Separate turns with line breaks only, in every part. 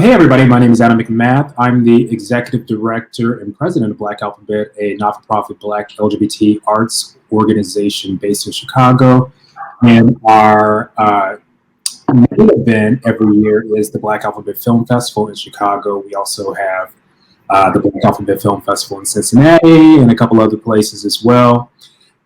Hey everybody, my name is Adam McMath. I'm the Executive Director and President of Black Alphabet, a not-for-profit Black LGBT arts organization based in Chicago. And our main event every year is the Black Alphabet Film Festival in Chicago. We also have the Black Alphabet Film Festival in Cincinnati and a couple other places as well.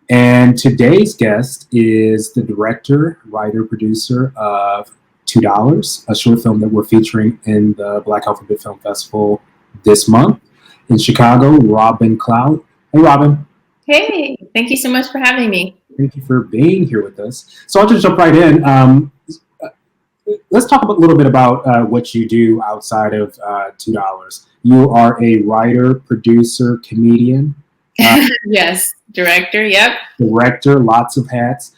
And today's guest is the director, writer, producer of $2, a short film that we're featuring in the Black Alphabet Film Festival this month in Chicago, Robin Cloud. Hey, Robin.
Hey, thank you so much for having me.
Thank you for being here with us. So I'll just jump right in. Let's talk a little bit about what you do outside of $2. You are a writer, producer, comedian.
Yes, director, yep.
Director, lots of hats.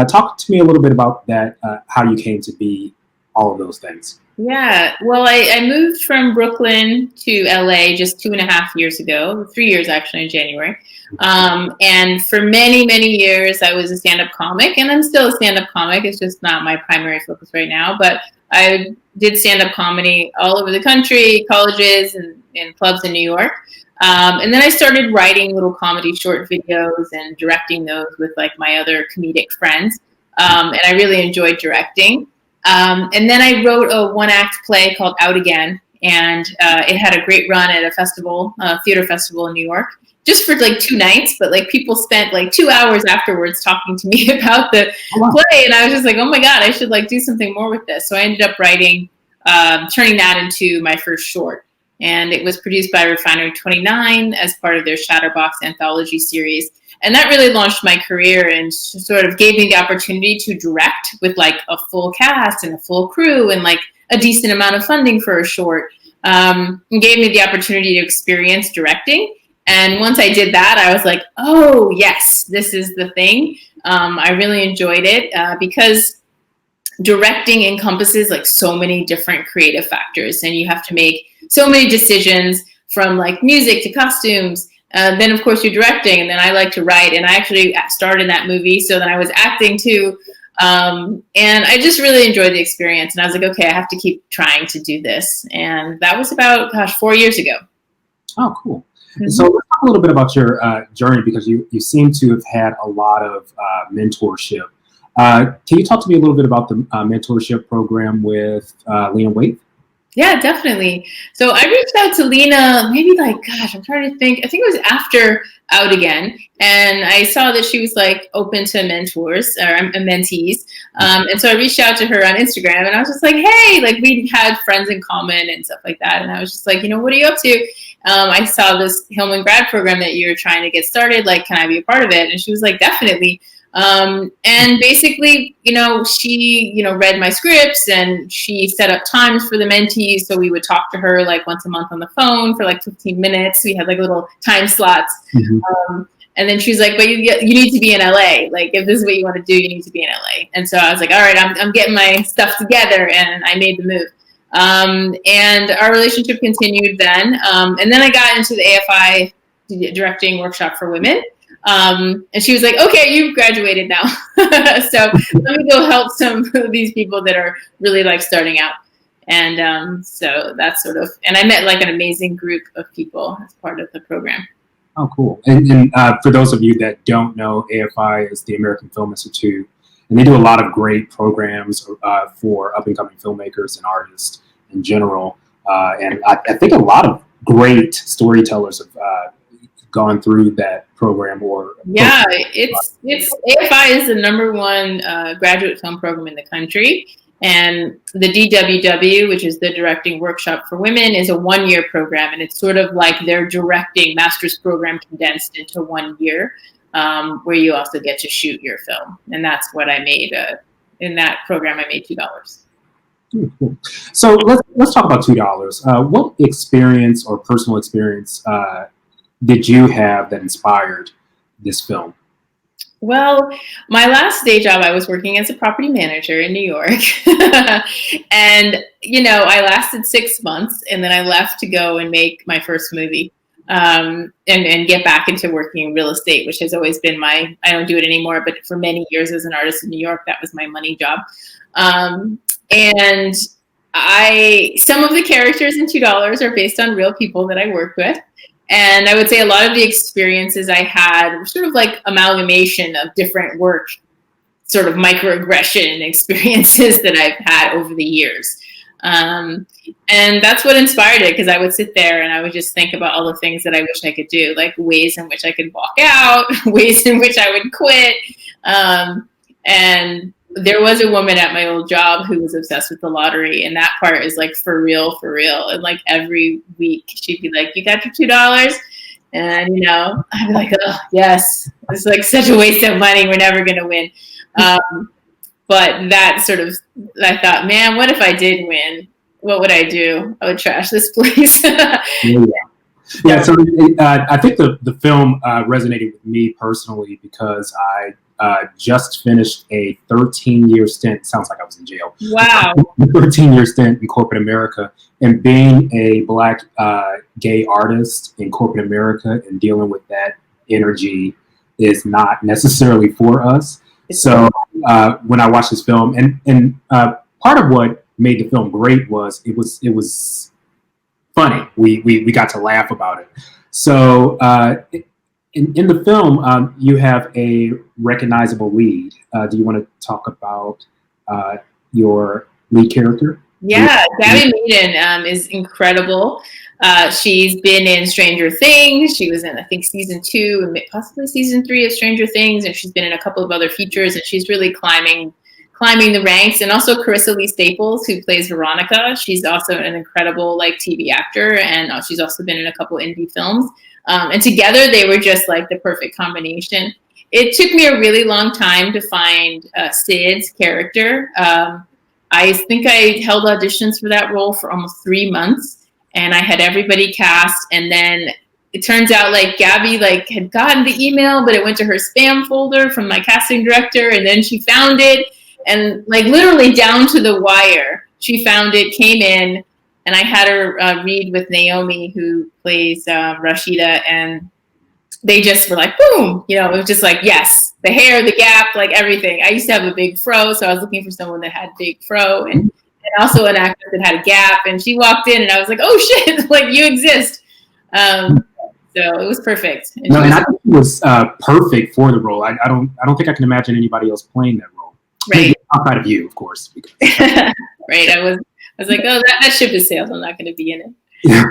Talk to me a little bit about that, how you came to be all of those things.
Yeah, well, I moved from Brooklyn to LA just 2.5 years ago, 3 years actually in January. And for many, many years, I was a stand-up comic, and I'm still a stand-up comic. It's just not my primary focus right now, but I did stand-up comedy all over the country, colleges and clubs in New York. And then I started writing little comedy short videos and directing those with like my other comedic friends. And I really enjoyed directing. And then I wrote a one-act play called Out Again, and it had a great run at a festival, theater festival in New York, just for like 2 nights. But like people spent like 2 hours afterwards talking to me about the play, and I was just like, oh my god, I should like do something more with this. So I ended up writing, turning that into my first short. And it was produced by Refinery 29 as part of their Shatterbox anthology series. And that really launched my career and sort of gave me the opportunity to direct with like a full cast and a full crew and like a decent amount of funding for a short. And gave me the opportunity to experience directing. And once I did that, I was like, oh, yes, this is the thing. I really enjoyed it because directing encompasses like so many different creative factors, and you have to make so many decisions from like music to costumes. Then of course you're directing, and then I like to write, and I actually starred in that movie, so then I was acting too. And I just really enjoyed the experience, and I was like, okay, I have to keep trying to do this. And that was about, 4 years ago.
Oh, cool. Mm-hmm. So let's talk a little bit about your journey, because you seem to have had a lot of mentorship. Can you talk to me a little bit about the mentorship program with Lena Waithe?
Yeah, definitely. So I reached out to Lena maybe like, I'm trying to think. I think it was after Out Again. And I saw that she was like open to mentors or mentees. And so I reached out to her on Instagram, and I was just like, hey, like we had friends in common and stuff like that. And I was just like, what are you up to? I saw this Hillman grad program that you're trying to get started. Like, can I be a part of it? And she was like, definitely. And basically, she, read my scripts, and she set up times for the mentees. So we would talk to her like once a month on the phone for like 15 minutes. We had like little time slots. Mm-hmm. And then she was like, but you need to be in LA. Like, if this is what you want to do, you need to be in LA. And so I was like, all right, I'm getting my stuff together, and I made the move. And our relationship continued then. And then I got into the AFI directing workshop for women. And she was like, okay, you've graduated now. So let me go help some of these people that are really like starting out. And so that's sort of, and I met like an amazing group of people as part of the program.
Oh, cool. And for those of you that don't know, AFI is the American Film Institute, and they do a lot of great programs for up-and-coming filmmakers and artists in general. And I think a lot of great storytellers have gone through that program.
Yeah, it's AFI is the #1 graduate film program in the country, and the DWW, which is the Directing Workshop for Women, is a 1-year program, and it's sort of like their directing master's program condensed into 1 year, where you also get to shoot your film, and that's what I made in that program. I made $2.
Cool. So let's talk about $2. What experience or personal experience did you have that inspired this film?
Well, my last day job, I was working as a property manager in New York. And, I lasted 6 months, and then I left to go and make my first movie. and get back into working in real estate, which has always been I don't do it anymore, but for many years as an artist in New York, that was my money job. And some of the characters in $2 are based on real people that I work with. And I would say a lot of the experiences I had were sort of like amalgamation of different work, sort of microaggression experiences that I've had over the years. And that's what inspired it, because I would sit there and I would just think about all the things that I wish I could do, like ways in which I could walk out, ways in which I would quit. And there was a woman at my old job who was obsessed with the lottery, and that part is like for real, for real. And like every week she'd be like, "You got your $2?" And I'd be like, "Oh yes, it's like such a waste of money. We're never gonna win." But that sort of, I thought, man, what if I did win? What would I do? I would trash this place.
Yeah. So I think the film resonated with me personally because I just finished a 13-year stint. Sounds like I was in jail.
Wow.
13-year stint in corporate America, and being a Black gay artist in corporate America and dealing with that energy is not necessarily for us. So when I watched this film, and part of what made the film great was it was funny. We got to laugh about it. So in the film, you have a recognizable lead. Do you want to talk about your lead character?
Yeah, Gabby Maiden is incredible. She's been in Stranger Things. She was in, I think, season 2 and possibly season 3 of Stranger Things, and she's been in a couple of other features. And she's really climbing the ranks. And also Carissa Lee Staples, who plays Veronica. She's also an incredible TV actor, and she's also been in a couple indie films. And together they were just like the perfect combination. It took me a really long time to find Sid's character. I think I held auditions for that role for almost 3 months, and I had everybody cast. And then it turns out Gabby had gotten the email, but it went to her spam folder from my casting director, and then she found it, and literally down to the wire, she found it, came in, and I had her read with Naomi, who plays Rashida, and they just were like, boom, it was just yes, the hair, the gap, everything. I used to have a big fro, so I was looking for someone that had big fro, and also an actress that had a gap. And she walked in, and I was like, oh shit, you exist. So it was perfect. And
I think it was perfect for the role. I don't think I can imagine anybody else playing that role.
Right.
Maybe outside of you, of course.
Right. I was like, oh, that ship has sailed. I'm not going to be in it.
Yeah.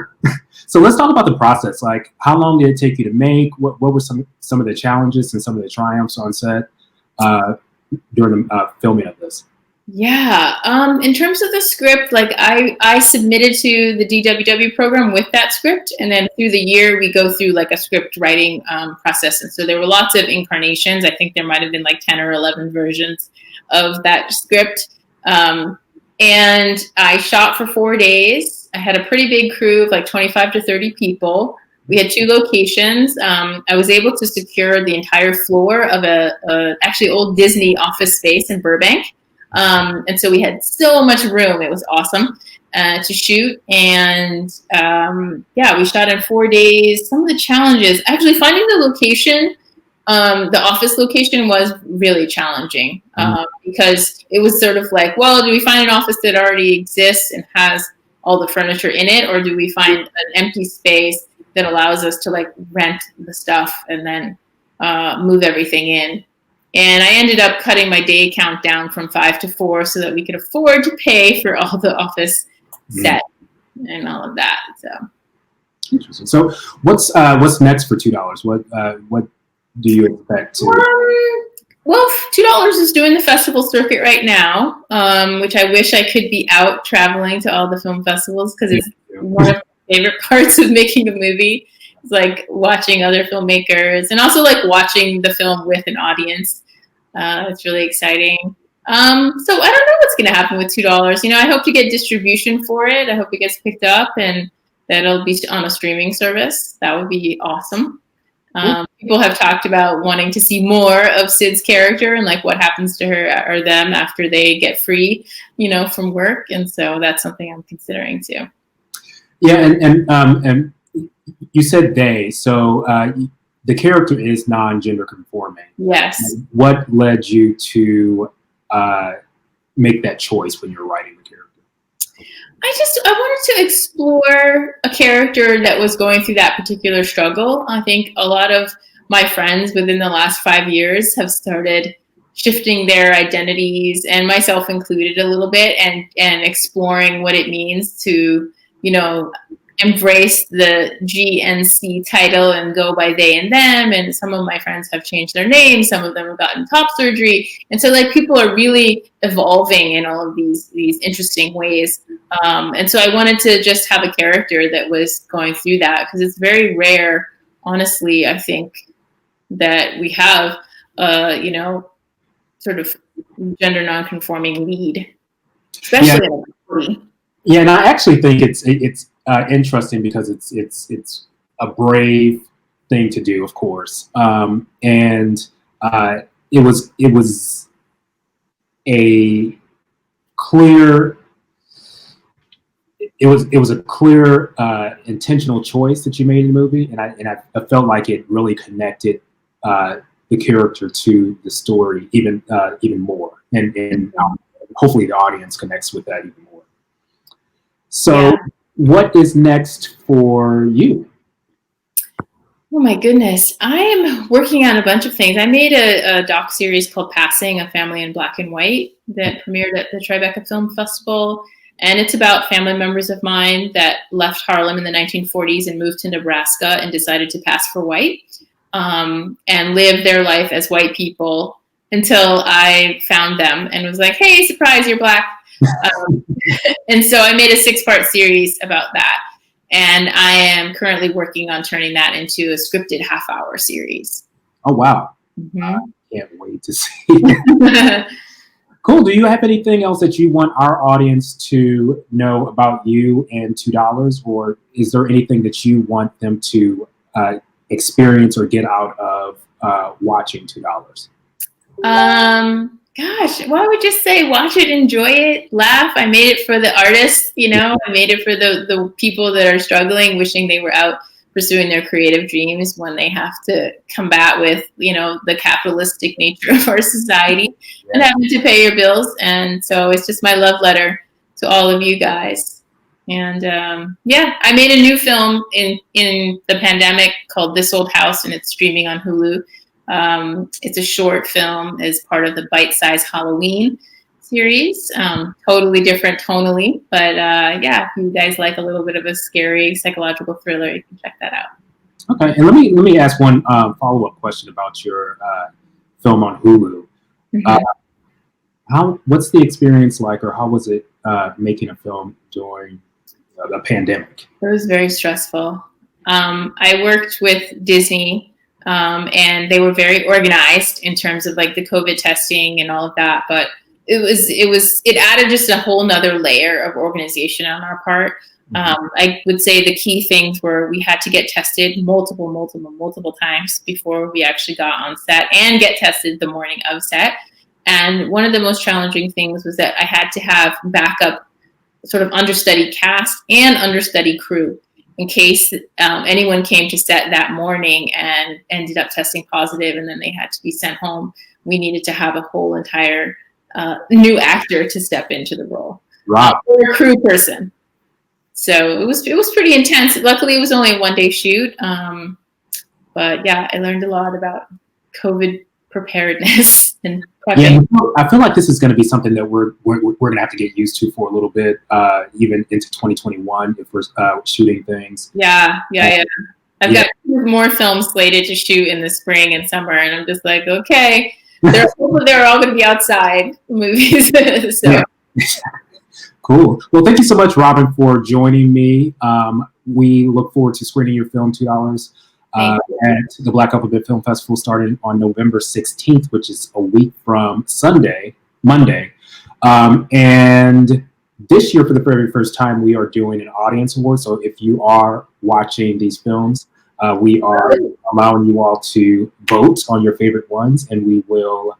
So let's talk about the process. How long did it take you to make? What were some of the challenges and some of the triumphs on set during the filming of this?
Yeah. In terms of the script, I submitted to the DWW program with that script, and then through the year we go through a script writing process. And so there were lots of incarnations. I think there might have been 10 or 11 versions of that script. And I shot for 4 days. I had a pretty big crew of 25 to 30 people. We had 2 locations. I was able to secure the entire floor of a actually old Disney office space in Burbank. And so we had so much room. It was awesome to shoot. And we shot in 4 days. Some of the challenges, actually finding the location, the office location was really challenging because it was sort of well, do we find an office that already exists and has all the furniture in it, or do we find an empty space that allows us to rent the stuff and then move everything in? And I ended up cutting my day count down from 5 to 4 so that we could afford to pay for all the office set and all of that. So
interesting. So what's next for $2? What do you expect to?
Well, $2 is doing the festival circuit right now, which I wish I could be out traveling to all the film festivals, because it's one of my favorite parts of making a movie. It's watching other filmmakers and also watching the film with an audience. It's really exciting. So I don't know what's going to happen with $2. I hope to get distribution for it. I hope it gets picked up and that it'll be on a streaming service. That would be awesome. People have talked about wanting to see more of Sid's character and what happens to her or them after they get free, from work. And so that's something I'm considering too.
Yeah. And you said they, so the character is non-gender conforming.
Yes.
What led you to make that choice when you were writing the character?
I wanted to explore a character that was going through that particular struggle. I think a lot of my friends within the last 5 years have started shifting their identities, and myself included, a little bit, and exploring what it means to, you know, embrace the GNC title and go by they and them. And some of my friends have changed their names. Some of them have gotten top surgery. And so, like, people are really evolving in all of these interesting ways. And so I wanted to just have a character that was going through that, because it's very rare, honestly, I think, that we have, sort of gender nonconforming lead, especially in a movie.
Yeah, and I actually think it's interesting because it's a brave thing to do, of course, and it was a clear it was a clear intentional choice that you made in the movie, and I felt like it really connected the character to the story even more, and hopefully the audience connects with that even more. So, what is next for you?
Oh my goodness. I am working on a bunch of things. I made a doc series called Passing, A Family in Black and White, that premiered at the Tribeca Film Festival. And it's about family members of mine that left Harlem in the 1940s and moved to Nebraska and decided to pass for white, and live their life as white people until I found them and was like, hey, surprise, you're Black. And so I made a 6-part series about that. And I am currently working on turning that into a scripted half-hour series.
Oh, wow.
Mm-hmm.
I can't wait to see. Cool. Do you have anything else that you want our audience to know about you and $2? Or is there anything that you want them to experience or get out of watching $2?
Gosh, well, I would just say watch it, enjoy it, laugh. I made it for the artists, I made it for the people that are struggling, wishing they were out pursuing their creative dreams when they have to combat with, the capitalistic nature of our society and having to pay your bills. And so it's just my love letter to all of you guys. And I made a new film in the pandemic called This Old House, and it's streaming on Hulu. It's a short film as part of the Bite Size Halloween series. Totally different tonally, but if you guys like a little bit of a scary psychological thriller, you can check that out.
Okay, and let me ask one follow-up question about your film on Hulu. Mm-hmm. What's the experience like, or how was it making a film during the pandemic?
It was very stressful. I worked with Disney. And they were very organized in terms of like the COVID testing and all of that. But it added just a whole nother layer of organization on our part. I would say the key things were we had to get tested multiple times before we actually got on set, and get tested the morning of set. And one of the most challenging things was that I had to have backup sort of understudy cast and understudy crew in case anyone came to set that morning and ended up testing positive, and then they had to be sent home. We needed to have a whole entire new actor to step into the role.
Wow.
Or a crew person. So it was pretty intense. Luckily, it was only a 1-day shoot. But yeah, I learned a lot about COVID preparedness and prepping.
Yeah, I feel like this is going to be something that we're going to have to get used to for a little bit, even into 2021 if we're shooting things.
Yeah. I've got more films slated to shoot in the spring and summer, and I'm just like, okay, they're all going to be outside movies. So.
Yeah. Cool. Well, thank you so much, Robin, for joining me. We look forward to screening your film, $2. At the Black Alphabet Film Festival, starting on November 16th, which is a week from Monday. And this year, for the very first time, we are doing an audience award. So if you are watching these films, we are allowing you all to vote on your favorite ones, and we will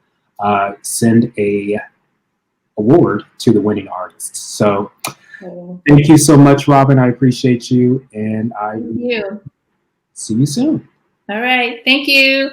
send a award to the winning artists. So thank you so much, Robin. I appreciate you, and
Thank you.
See you soon.
All right. Thank you.